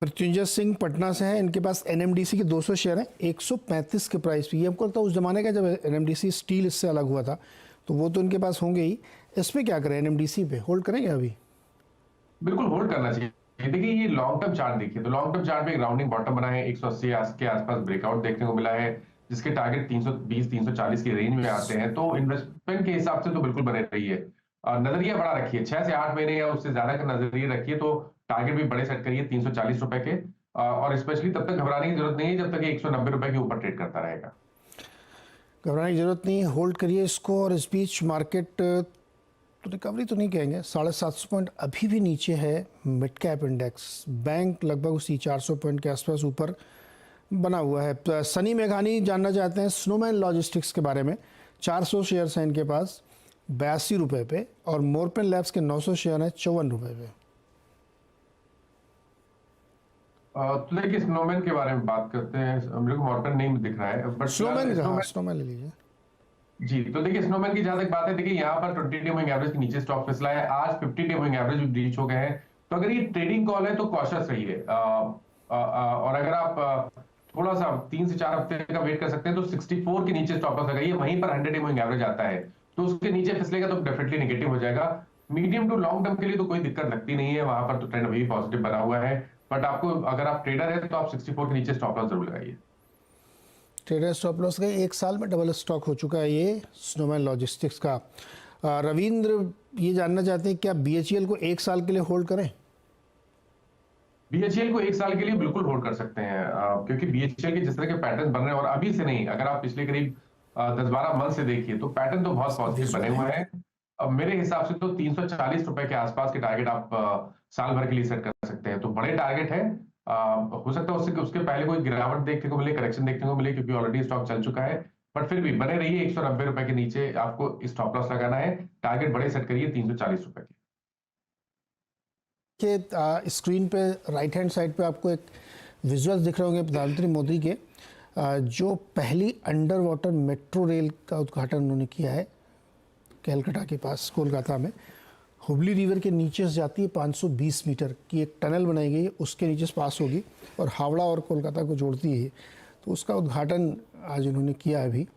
मृत्युंजय सिंह पटना से हैं, इनके पास एनएमडीसी के 200 शेयर हैं 135 के प्राइस पे। ये हमको लगता है उस जमाने का जब एनएमडीसी स्टील इससे अलग हुआ था, तो वो तो इनके पास होंगे ही। इसमें क्या करें, एनएमडीसी पे होल्ड करेंगे अभी? बिल्कुल होल्ड करना चाहिए। देखिए ये लॉन्ग टर्म चार्ट देखिए, तो लॉन्ग टर्म चार्ट में एक राउंडिंग बॉटम बना है, 180 के आसपास ब्रेकआउट देखने को मिला है, जिसके टारगेट 320 340 की रेंज में आते हैं। तो इन्वेस्टमेंट के हिसाब से तो बिल्कुल बने रही है। नजरिया बड़ा रखिए, 6 से 8 महीने या उससे ज्यादा का नजरिया रखिए, तो टारगेट भी बड़े सेट करिए 340 रुपए के। और स्पेशली तब तक घबराने की जरूरत नहीं है जब तक ये 190 रुपए के ऊपर ट्रेड करता रहेगा। घबराने की जरूरत नहीं है, होल्ड करिए इसको। और इस बीच मार्केट तो रिकवरी तो नहीं कहेंगे, 750 पॉइंट अभी भी नीचे है। मिड कैप इंडेक्स बैंक लगभग उसी 400 पॉइंट के आसपास ऊपर बना हुआ है। सनी मेघानी जानना चाहते हैं स्नोमैन लॉजिस्टिक्स के बारे में। 400 शेयर्स हैं इनके पास 82 रुपये पे, और मोरपेन लैब्स के 900 शेयर हैं 54 रुपये पे। तो देखिए स्नोमैन के बारे में बात करते हैं। मेरे को मॉर्गन नहीं दिख रहा है, बट स्नोमैन का, हाँ स्नोमैन ले लीजिए। जी, तो देखिए स्नोमैन की जहां तक बात है, देखिए यहाँ पर 20 डे मूविंग एवरेज के नीचे स्टॉक फिसला है। आज 50 डे मूविंग एवरेज भी ब्रीच हो गए हैं। तो अगर ये ट्रेडिंग कॉल है तो कॉशियस रहिए। और अगर आप थोड़ा सा 3 से 4 हफ्ते का वेट कर सकते हैं तो 64 के नीचे स्टॉप लॉस लगाइए, वहीं पर 100 डे मूविंग एवरेज आता है। तो उसके नीचे फिसलेगा तो डेफिनेटली नेगेटिव हो जाएगा। मीडियम टू लॉन्ग टर्म के लिए तो कोई दिक्कत लगती नहीं है, वहां पर तो ट्रेंड अभी पॉजिटिव बना हुआ है। बट आपको, अगर आप ट्रेडर है तो आप 64 के नीचे स्टॉप लॉस जरूर लगाइए। ट्रेडर स्टॉप लॉस का 1 साल में डबल स्टॉक हो चुका है ये स्नोमैन लॉजिस्टिक्स का। रविंद्र ये जानना चाहते हैं क्या बीएचईएल को 1 साल के लिए होल्ड करें? बीएचईएल को 1 साल के लिए बिल्कुल होल्ड कर सकते हैं, क्योंकि बीएचईएल के जिस तरह के पैटर्न बन रहे हैं, और अभी से नहीं, अगर आप पिछले करीब 10-12 मंथ से देखिए तो पैटर्न तो बहुत पॉजिटिव बने हुए हैं। अब मेरे हिसाब से तो 340 रुपए के आसपास के टारगेट आप साल भर के लिए सेट कर सकते हैं, तो बड़े टारगेट है। हो सकता है उससे उसके पहले कोई गिरावट देखने को मिले, करेक्शन देखने को मिले, क्योंकि ऑलरेडी स्टॉक चल चुका है। बट फिर भी बने रहिए, 190 रुपए के नीचे आपको स्टॉप लॉस लगाना है। टारगेट बड़े सेट करिए 340 रुपए के। के स्क्रीन पे राइट हैंड साइड पे आपको एक विजुअल्स दिख रहे होंगे प्रधानमंत्री मोदी के, जो पहली अंडर वाटर मेट्रो रेल का उद्घाटन उन्होंने किया है कैलकाटा के पास, कोलकाता में। हुबली रिवर के नीचे से जाती है, 520 मीटर की एक टनल बनाई गई है, उसके नीचे से पास होगी और हावड़ा और कोलकाता को जोड़ती है। तो उसका उद्घाटन आज उन्होंने किया है अभी,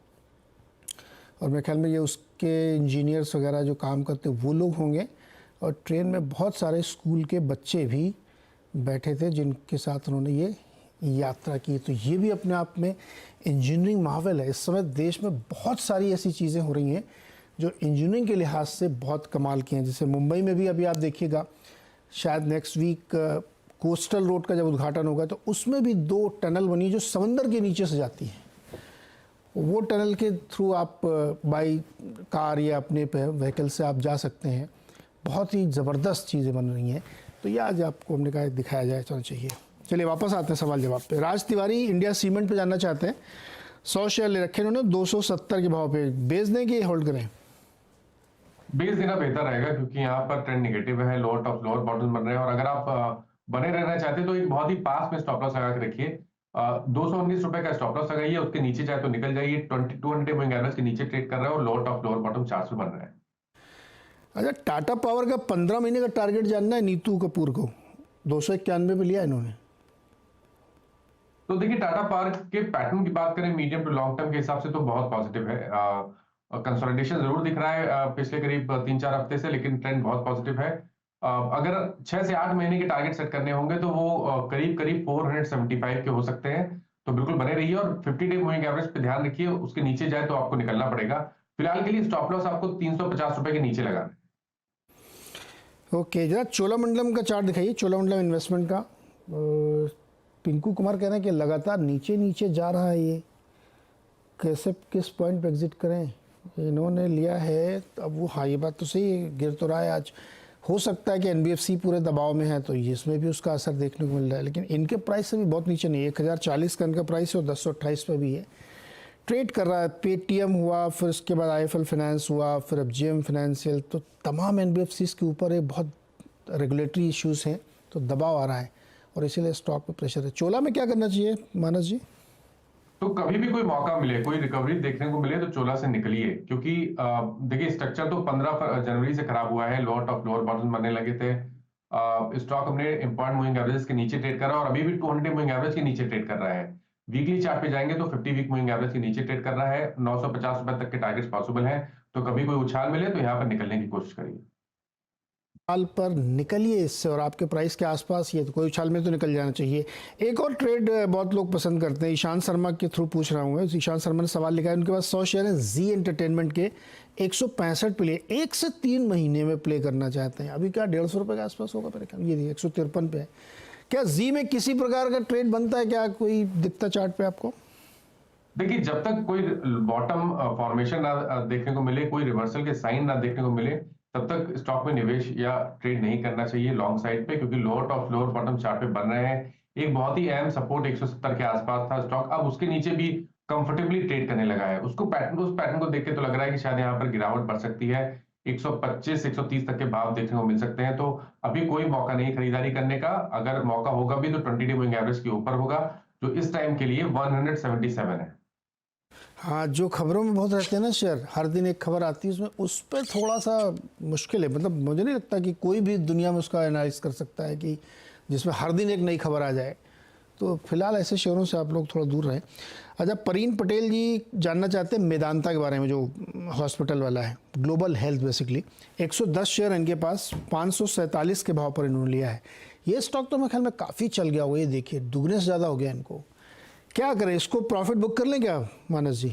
और मेरे ख्याल में ये उसके इंजीनियर्स वगैरह जो काम करते वो लोग होंगे। और ट्रेन में बहुत सारे स्कूल के बच्चे भी बैठे थे जिनके साथ उन्होंने ये यात्रा की। तो ये भी अपने आप में इंजीनियरिंग मार्वल है। इस समय देश में बहुत सारी ऐसी चीज़ें हो रही हैं जो इंजीनियरिंग के लिहाज से बहुत कमाल की हैं। जैसे मुंबई में भी अभी आप देखिएगा, शायद नेक्स्ट वीक कोस्टल रोड का जब उद्घाटन होगा तो उसमें भी 2 टनल बनी जो समंदर के नीचे से जाती हैं। वो टनल के थ्रू आप बाई कार या अपने व्हीकल से आप जा सकते हैं। बहुत ही ज़बरदस्त चीज़ें बन रही हैं। तो ये आज आपको हमने कहा दिखाया जाए चलना चाहिए। चलिए वापस आते हैं सवाल जवाब पे। राज तिवारी इंडिया सीमेंट पे जानना चाहते हैं, 100 शेयर ले रखे उन्होंने 270 के भाव पे, बेच दें कि होल्ड करें? बेच देना बेहतर रहेगा, क्योंकि यहाँ पर ट्रेंड निगेटिव है, लोअर टॉप लोअर बॉटम बन रहे हैं। और अगर आप बने रहना चाहते हैं तो एक बहुत ही पास में स्टॉप लॉस लगा के रखिए। 219 रुपए का स्टॉप लॉस लगाइए, उसके नीचे जाए तो निकल जाइए। 200 मूविंग एवरेज के नीचे ट्रेड कर रहा है और लोअर टॉप लोअर बॉटम 400 बन रहा है। अच्छा, टाटा पावर का 15 महीने का टारगेट जानना है नीतू कपूर को, 291 पे लिया इन्होंने। तो देखिए टाटा पावर के पैटर्न की बात करें मीडियम टू लॉन्ग टर्म के हिसाब से तो बहुत पॉजिटिव है। कंसोलिडेशन जरूर दिख रहा है पिछले करीब 3-4 हफ्ते से, लेकिन ट्रेंड बहुत पॉजिटिव है। अगर 6 से 8 महीने के टारगेट सेट करने होंगे तो वो करीब करीब 475 के हो सकते हैं। तो बिल्कुल बने रहिए और 50 डे मूविंग एवरेज पे ध्यान रखिए, उसके नीचे जाए तो आपको निकलना पड़ेगा। फिलहाल के लिए स्टॉप लॉस आपको 350 रुपए के नीचे लगाना है। ओके, जरा चोलामंडलम का चार्ट दिखाइए, चोलामंडलम इन्वेस्टमेंट का। पिंकू कुमार कह रहे हैं कि लगातार नीचे नीचे जा रहा है ये, कैसे किस पॉइंट पे एग्जिट करें? इन्होंने लिया है तो अब वो, हाँ ये बात तो सही है, गिर तो रहा है आज। हो सकता है कि एनबीएफसी पूरे दबाव में है तो इसमें भी उसका असर देखने को मिल रहा है, लेकिन इनके प्राइस से भी बहुत नीचे नहीं है। 1040 का इनका प्राइस है और 1028 पे भी है, ट्रेड कर रहा है। पेटीएम हुआ, फिर उसके बाद आईएफएल फाइनेंस हुआ, फिर अब जेएम फाइनेंशियल, तो तमाम एनबीएफसीज के ऊपर एक बहुत रेगुलेटरी इश्यूज हैं, तो दबाव आ रहा है और इसीलिए स्टॉक पे प्रेशर है। चोला में क्या करना चाहिए मानस जी? तो कभी भी कोई मौका मिले, कोई रिकवरी देखने को मिले तो चोला से निकलिए, क्योंकि देखिए स्ट्रक्चर तो 15 जनवरी से खराब हुआ है, लोअर टॉप लोअर बॉटम बनने लगे थे। स्टॉक हमने इम्पॉर्टेंट मूविंग एवरेज के नीचे ट्रेड कर रहा है और अभी भी 200 मूविंग एवरेज के नीचे ट्रेड कर रहा है। वीकली चार्ट पे जाएंगे तो 50 वीक मूविंग एवरेज के नीचे ट्रेड कर रहा है। 950 रुपए तक के टारगेट्स पॉसिबल है, तो कभी कोई उछाल मिले तो यहाँ पर निकलने की कोशिश करिए। उछाल पर निकलिए इससे, और आपके प्राइस के आसपास ये तो कोई उछाल में तो निकल जाना चाहिए। एक और ट्रेड बहुत लोग पसंद करते हैं, ईशान शर्मा के थ्रू पूछ रहा हूँ मैं। ईशान शर्मा ने सवाल लिखा है, उनके पास 100 शेयर हैं जी एंटरटेनमेंट के, 165 पे लिए 1 से 3 महीने में प्ले करना चाहते हैं। अभी क्या 150 रुपये के आसपास होगा मेरे ख्याल, ये 153 पे है। क्या जी में किसी प्रकार का ट्रेड बनता है क्या, कोई दिखता चार्ट पे आपको? देखिए, जब तक कोई बॉटम फॉर्मेशन ना देखने को मिले, कोई रिवर्सल के साइन ना देखने को मिले, तब तक स्टॉक में निवेश या ट्रेड नहीं करना चाहिए लॉन्ग साइड पे, क्योंकि lower top lower bottom chart पे बन रहे हैं। एक बहुत ही अहम सपोर्ट 170 के आसपास था स्टॉक, अब उसके नीचे भी कंफर्टेबली ट्रेड करने लगा है। उस पैटर्न को देख के तो लग रहा है कि शायद यहाँ पर गिरावट बढ़ सकती है। 125 130 तक के भाव देखने को मिल सकते हैं, तो अभी कोई मौका नहीं खरीदारी करने का। अगर मौका होगा भी तो 20 डे मूविंग एवरेज के ऊपर होगा, जो इस टाइम के लिए 177 है। हाँ, जो खबरों में बहुत रहते हैं ना शेयर, हर दिन एक खबर आती है उसमें, उस पर थोड़ा सा मुश्किल है। मतलब मुझे नहीं लगता कि कोई भी दुनिया में उसका एनालिसिस कर सकता है कि जिसमें हर दिन एक नई खबर आ जाए। तो फिलहाल ऐसे शेयरों से आप लोग थोड़ा दूर रहें। अच्छा, परवीन पटेल जी जानना चाहते हैं मेदांता के बारे में, जो हॉस्पिटल वाला है, ग्लोबल हेल्थ बेसिकली। 110 शेयर इनके पास 547 के भाव पर इन्होंने लिया है। ये स्टॉक तो मेरे ख्याल में काफ़ी चल गया होगा, ये देखिए दुगने से ज़्यादा हो गया इनको। क्या करें, इसको प्रॉफिट बुक कर लें क्या मानस जी?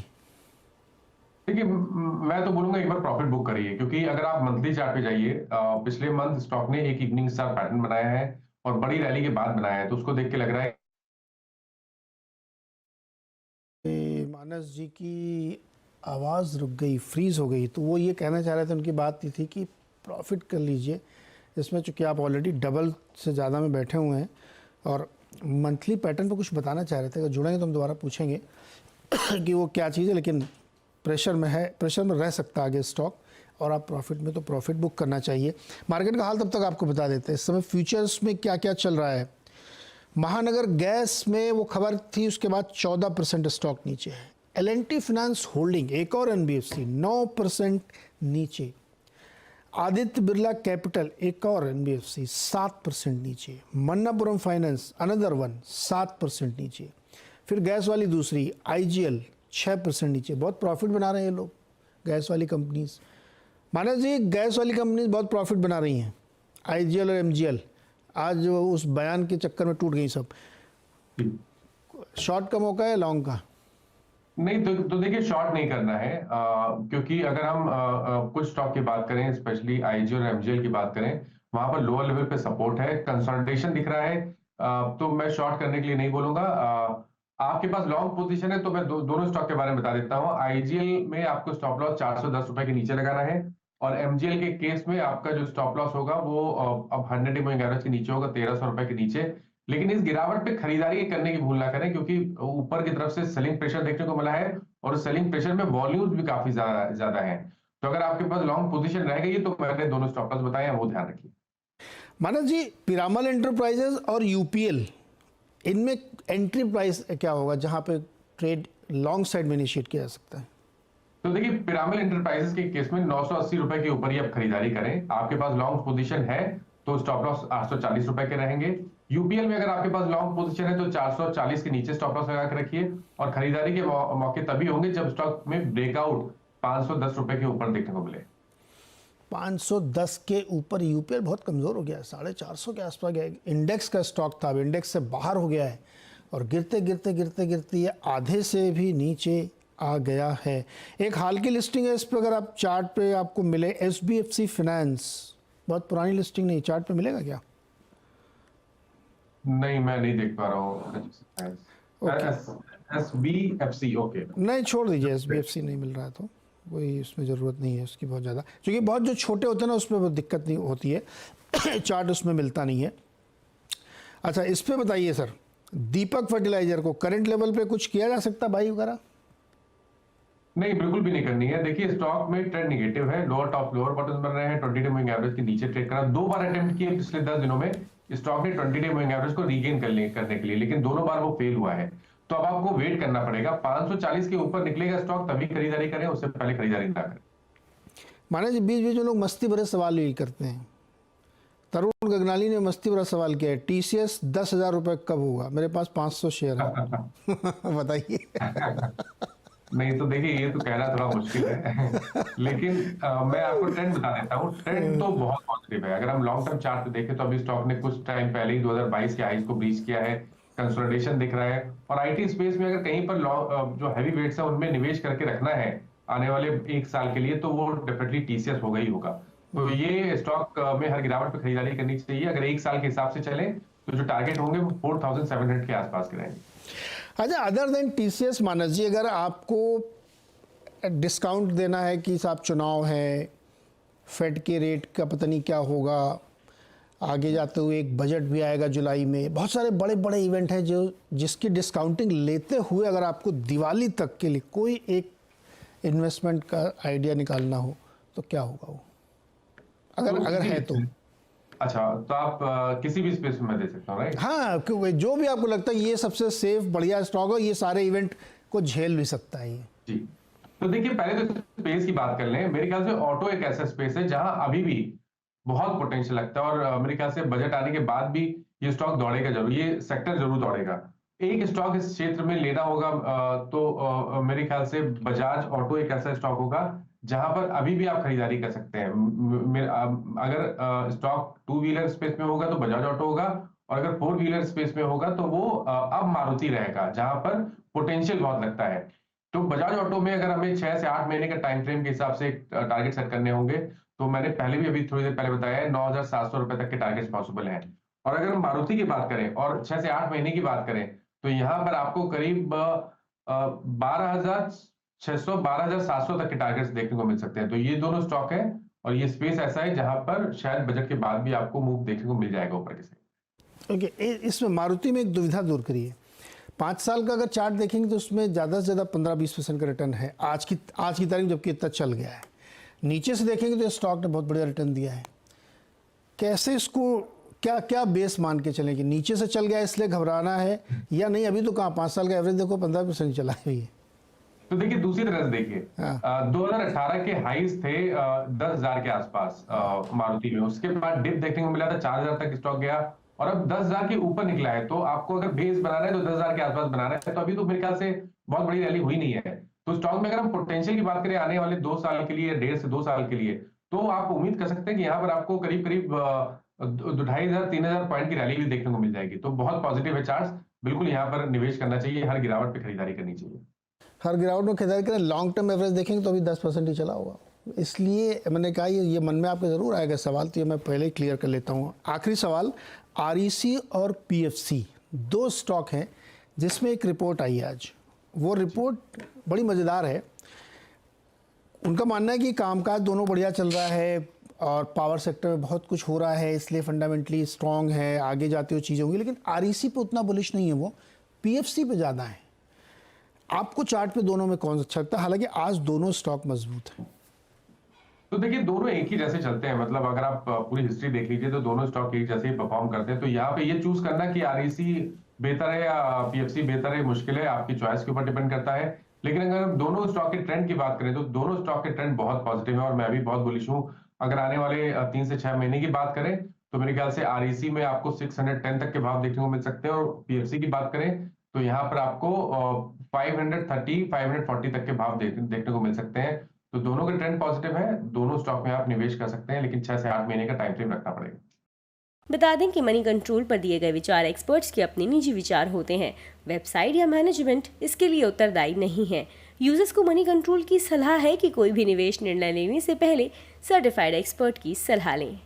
देखिए, मैं तो बोलूंगा एक बार प्रॉफिट बुक करिए, क्योंकि अगर आप मंथली चार्ट पे जाइए, पिछले मंथ स्टॉक ने एक इवनिंग स्टार पैटर्न बनाया है और बड़ी रैली के बाद बनाया है, तो उसको देख के लग रहा है। मानस जी की आवाज़ रुक गई, फ्रीज हो गई, तो वो ये कहना चाह रहे थे, उनकी बात ये थी कि प्रॉफिट कर लीजिए इसमें, चूँकि आप ऑलरेडी डबल से ज़्यादा में बैठे हुए हैं। और मंथली पैटर्न पे कुछ बताना चाह रहे थे, अगर जुड़ेंगे तो हम दोबारा पूछेंगे कि वो क्या चीज़ है। लेकिन प्रेशर में है, प्रेशर में रह सकता है आगे स्टॉक, और आप प्रॉफिट में तो प्रॉफिट बुक करना चाहिए। मार्केट का हाल तब तक आपको बता देते हैं इस समय फ्यूचर्स में क्या क्या चल रहा है। महानगर गैस में वो खबर थी, उसके बाद 14% स्टॉक नीचे है। L&T फाइनेंस होल्डिंग, एक और NBFC 9% नीचे। आदित्य बिरला कैपिटल, एक और NBFC 7% नीचे। मन्नापुरम फाइनेंस अनदर वन 7% नीचे। फिर गैस वाली दूसरी IGL 6% नीचे। बहुत प्रॉफिट बना रहे हैं ये लोग, गैस वाली कंपनीज। मानस जी, गैस वाली कंपनीज बहुत प्रॉफिट बना रही हैं। IGL और MGL आज उस बयान के चक्कर में टूट गई सब। शॉर्ट का मौका है, लॉन्ग का? नहीं, तो देखिए, शॉर्ट नहीं करना है, क्योंकि अगर हम कुछ स्टॉक की बात करें, स्पेशली IGL और MGL की बात करें, वहां पर लोअर लेवल पे सपोर्ट है, कंसोलिडेशन दिख रहा है, तो मैं शॉर्ट करने के लिए नहीं बोलूंगा। आपके पास लॉन्ग पोजीशन है तो मैं दोनों स्टॉक के बारे में बता देता हूँ। IGL में आपको स्टॉप लॉस 410 रुपए के नीचे लगाना है, और MGL के केस में आपका जो स्टॉप लॉस होगा वो अब 100 मूविंग एवरेज के नीचे होगा, 1300 रुपए के नीचे। लेकिन इस गिरावट पे खरीदारी करने की भूल ना करें, क्योंकि ऊपर की तरफ से सेलिंग प्रेशर देखने को मिला है, और सेलिंग प्रेशर में वॉल्यूम्स भी काफी ज्यादा है। तो अगर आपके पास लॉन्ग पोजीशन रह गई तो मैंने दोनों स्टॉप लॉस बताए हैं, वो ध्यान रखिए। मानस जी, पिरामल एंटरप्राइजेज और UPL, इनमें एंट्री प्राइस क्या होगा जहां पे ट्रेड लॉन्ग साइड में इनिशिएट किया जा सकता है? तो देखिए, पिरामिल इंटरप्राइजेस के केस में 980 रुपए के ऊपर ही आप खरीदारी करें। आपके पास लॉन्ग पोजीशन है तो स्टॉप लॉस 840 रुपए के रहेंगे। UPL में अगर आपके पास लॉन्ग पोजीशन है तो 440 के नीचे स्टॉप लॉस लगा के रखिए, और खरीदारी के मौके तभी होंगे जब स्टॉक में ब्रेकआउट 510 रुपए के ऊपर देखने को मिले। 510 के ऊपर UPL बहुत कमज़ोर हो गया है, 450 के आसपास गया। इंडेक्स का स्टॉक था, अब इंडेक्स से बाहर हो गया है, और गिरते गिरते गिरते गिरते ये आधे से भी नीचे आ गया है। एक हाल की लिस्टिंग है इस पर, अगर आप चार्ट पे आपको मिले, SBFC फाइनेंस, बहुत पुरानी लिस्टिंग नहीं, चार्ट पे मिलेगा क्या? नहीं, मैं नहीं देख पा रहा हूँ। SBFC, ओके, नहीं, छोड़ दीजिए, SBFC नहीं मिल रहा है तो कोई इसमें ज़रूरत नहीं है उसकी बहुत ज़्यादा, क्योंकि बहुत जो छोटे होते हैं ना उसमें बहुत दिक्कत नहीं होती है चार्ट उसमें मिलता नहीं है। अच्छा, इस पे बताइए सर, दीपक फर्टिलाइजर को करंट लेवल पे कुछ किया जा सकता भाई वगैरह? नहीं, बिल्कुल भी नहीं करनी है। देखिए, स्टॉक में ट्रेंड निगेटिव है, लोअर टॉप लोअर बॉटम बन रहे हैं, 20 डे मूविंग एवरेज के नीचे ट्रेड करा। 2 बार अटेम्प्ट किए पिछले 10 दिनों में स्टॉक ने 20 डे मूविंग एवरेज को रीगेन करने के लिए, लेकिन दोनों बार वो फेल हुआ है। तो अब आपको वेट करना पड़ेगा, 540 के ऊपर निकलेगा स्टॉक तभी खरीदारी करें, उससे पहले खरीदारी ना करें। माना जी, बीच बीच में लोग मस्ती भरे सवाल भी करते हैं, तरुण गगनाली ने मस्ती भरा सवाल किया है, टीसीएस 10,000 रुपये कब होगा? मेरे पास 500 शेयर है। बताइए। नहीं तो देखिए, ये तो कहना थोड़ा मुश्किल है। लेकिन मैं आपको ट्रेंड बता देता हूँ। ट्रेंड तो बहुत पॉजिटिव है। अगर हम लॉन्ग टर्म चार्ट पे देखें तो अभी स्टॉक ने कुछ टाइम पहले ही 2022 के हाईज को ब्रीच किया है, कंसोलिडेशन दिख रहा है। और आईटी स्पेस में अगर कहीं पर जो हैवी वेट्स है उनमें निवेश करके रखना है आने वाले 1 साल के लिए, तो वो डेफिनेटली टीसीएस होगा ही होगा। तो ये स्टॉक में हर गिरावट पे खरीदारी करनी चाहिए। अगर 1 साल के हिसाब से चले तो जो टारगेट होंगे वो 4700 के आसपास के रहेंगे। अच्छा, अदर देन टीसीएस मानस जी, अगर आपको डिस्काउंट देना है कि साहब चुनाव है, फेड के रेट का पता नहीं क्या होगा, आगे जाते हुए एक बजट भी आएगा जुलाई में, बहुत सारे बड़े बड़े इवेंट हैं जो जिसकी डिस्काउंटिंग लेते हुए अगर आपको दिवाली तक के लिए कोई एक इन्वेस्टमेंट का आइडिया निकालना हो तो क्या होगा वो, अगर है तो? अच्छा, तो आप किसी भी स्पेस में मैं दे सकता हूँ, राइट? हाँ, क्योंकि जो भी आपको लगता है ये सबसे सेफ बढ़िया स्टॉक है, ये सारे इवेंट को झेल भी सकता है ये। जी, तो देखिए, पहले तो स्पेस की बात कर लें। मेरे ख्याल से ऑटो एक ऐसा स्पेस है जहां अभी भी बहुत पोटेंशियल लगता है, और मेरे ख्याल से बजट आने के बाद भी ये स्टॉक दौड़ेगा जरूर, ये सेक्टर जरूर दौड़ेगा। एक स्टॉक इस क्षेत्र में लेना होगा, तो मेरे ख्याल से बजाज ऑटो एक ऐसा स्टॉक होगा जहां पर अभी भी आप खरीदारी कर सकते हैं। अगर स्टॉक 2 व्हीलर स्पेस में होगा तो बजाज ऑटो होगा, और अगर 4 व्हीलर स्पेस में होगा तो वो अब मारुति रहेगा, जहां पर पोटेंशियल बहुत लगता है। तो बजाज ऑटो में अगर हमें 6 से 8 महीने का टाइम फ्रेम के हिसाब से टारगेट सेट करने होंगे, तो मैंने पहले भी अभी थोड़ी देर पहले बताया है 9,700 रुपए तक के टारगेट पॉसिबल हैं। और अगर हम मारुति की बात करें और 6 से 8 महीने की बात करें, तो यहाँ पर आपको करीब 12,600 12,700 तक के टारगेट्स देखने को मिल सकते हैं। तो ये दोनों स्टॉक है, और ये स्पेस ऐसा है जहां पर शायद बजट के बाद भी आपको मूव देखने को मिल जाएगा ऊपर के साइड। ओके, इसमें मारुति में एक दुविधा दूर करिए। 5 साल का अगर चार्ट देखेंगे तो उसमें ज़्यादा से ज़्यादा 15-20% का रिटर्न है आज की तारीख, जबकि इतना चल गया है। नीचे से देखेंगे तो स्टॉक ने बहुत बढ़िया रिटर्न दिया है। कैसे इसको क्या बेस मान के चलें कि नीचे से चल गया इसलिए घबराना है या नहीं? अभी तो कहाँ 5 साल का एवरेज देखो 15% चला है ये। तो देखिए, दूसरी तरह से देखिए, 2018 के हाईज थे 10,000 के आसपास मारुति में। उसके बाद डिप देखने को मिला था, 4,000 तक स्टॉक गया, और अब 10,000 के ऊपर निकला है। तो आपको अगर बेस बनाना है तो 10,000 के आसपास बनाना है। तो अभी तो मेरे ख्याल से बहुत बड़ी रैली हुई नहीं है। तो स्टॉक में अगर हम पोटेंशियल की बात करें आने वाले 2 साल के लिए, 1.5 से 2 साल के लिए, तो आप उम्मीद कर सकते हैं कि यहाँ पर आपको करीब 2,500-3,000 पॉइंट की रैली भी देखने को मिल जाएगी। तो बहुत पॉजिटिव है चार्ट्स, बिल्कुल यहाँ पर निवेश करना चाहिए, हर गिरावट पे खरीदारी करनी चाहिए। हर गिरावट में खरीदारी करें। लॉन्ग टर्म एवरेज देखेंगे तो अभी 10% ही चला होगा, इसलिए मैंने कहा ये मन में आपके ज़रूर आएगा सवाल, तो ये मैं पहले ही क्लियर कर लेता हूँ। आखिरी सवाल, REC और PFC 2 स्टॉक हैं जिसमें एक रिपोर्ट आई है आज। वो रिपोर्ट बड़ी मज़ेदार है। उनका मानना है कि कामकाज दोनों बढ़िया चल रहा है और पावर सेक्टर में बहुत कुछ हो रहा है, इसलिए फंडामेंटली स्ट्रॉन्ग है, आगे जाते हुए चीज़ें होंगी। लेकिन REC पे उतना बुलिश नहीं है, वो PFC पे ज़्यादा है। आपको चार्ट पे दोनों में कौन अच्छा लगता है? हालांकि आज दोनों स्टॉक मजबूत हैं। तो देखिए, दोनों एक ही जैसे चलते हैं। मतलब अगर आप पूरी हिस्ट्री देख लीजिए तो दोनों स्टॉक एक जैसे ही परफॉर्म करते हैं। तो यहाँ पे ये चूज करना कि REC बेहतर है या PFC बेहतर है, मुश्किल है, आपकी चॉइस के ऊपर डिपेंड करता है। लेकिन अगर हम दोनों स्टॉक के ट्रेंड की बात करें तो दोनों स्टॉक के ट्रेंड बहुत पॉजिटिव है, और मैं भी बहुत बुलिश हूँ। अगर आने वाले 3 से 6 महीने की बात करें तो मेरे ख्याल से REC में आपको 610 तक के भाव देखने को मिल सकते हैं, और PFC की बात करें तो यहाँ पर आपको 530-540 तक के भाव देखने को मिल सकते हैं। तो दोनों का ट्रेंड पॉजिटिव है, दोनों स्टॉक में आप निवेश कर सकते हैं, लेकिन 6 से 8 महीने का टाइम फ्रेम रखना पड़ेगा। बता दें कि मनी कंट्रोल पर दिए गए विचार एक्सपर्ट्स के अपने निजी विचार होते हैं। वेबसाइट या मैनेजमेंट इसके लिए उत्तरदायी नहीं है। यूजर्स को मनी कंट्रोल की सलाह है कि कोई भी निवेश निर्णय लेने से पहले सर्टिफाइड एक्सपर्ट की सलाह लें।